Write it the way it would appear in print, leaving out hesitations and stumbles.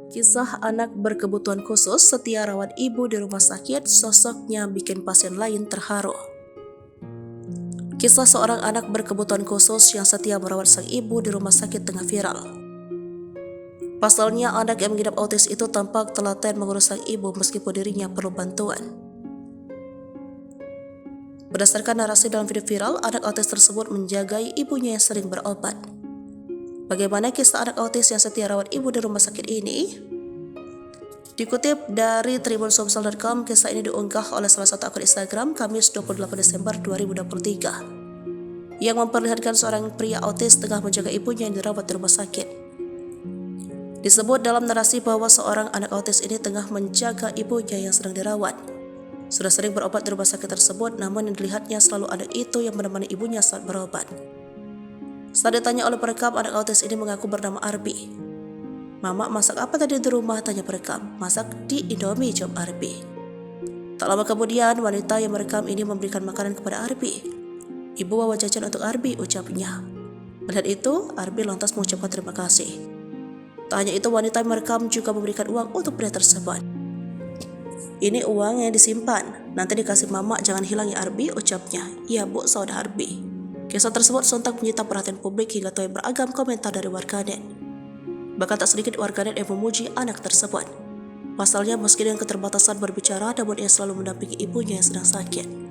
Kisah anak berkebutuhan khusus setia rawat ibu di rumah sakit, sosoknya bikin pasien lain terharu. Kisah seorang anak berkebutuhan khusus yang setia merawat sang ibu di rumah sakit tengah viral. Pasalnya, anak yang mengidap autis itu tampak telaten mengurus sang ibu meskipun dirinya perlu bantuan. Berdasarkan narasi dalam video viral, anak autis tersebut menjagai ibunya yang sering berobat. Bagaimana kisah anak autis yang setia rawat ibu di rumah sakit ini? Dikutip dari tribunsumsel.com, kisah ini diunggah oleh salah satu akun Instagram Kamis 28 Desember 2023 yang memperlihatkan seorang pria autis tengah menjaga ibunya yang dirawat di rumah sakit. Disebut dalam narasi bahwa seorang anak autis ini tengah menjaga ibunya yang sedang dirawat. Sudah sering berobat di rumah sakit tersebut, namun yang dilihatnya selalu anak itu yang menemani ibunya saat berobat. Saat ditanya oleh perekam, anak autis ini mengaku bernama Arbi. "Mama, masak apa tadi di rumah?" tanya perekam. "Masak di Indomie," jawab Arbi. Tak lama kemudian, wanita yang merekam ini memberikan makanan kepada Arbi. "Ibu bawa jajan untuk Arbi," ucapnya. Melihat itu, Arbi lantas mengucapkan terima kasih. Tak hanya itu, wanita yang merekam juga memberikan uang untuk pria tersebut. "Ini uang yang disimpan, nanti dikasih mama, jangan hilang ya Arbi," ucapnya. "Iya bu," sahut Arbi. Kisah tersebut sontak menyita perhatian publik hingga tuai beragam komentar dari warganet. Bahkan tak sedikit warganet yang memuji anak tersebut. Pasalnya, meski dengan keterbatasan berbicara, namun ia selalu mendampingi ibunya yang sedang sakit.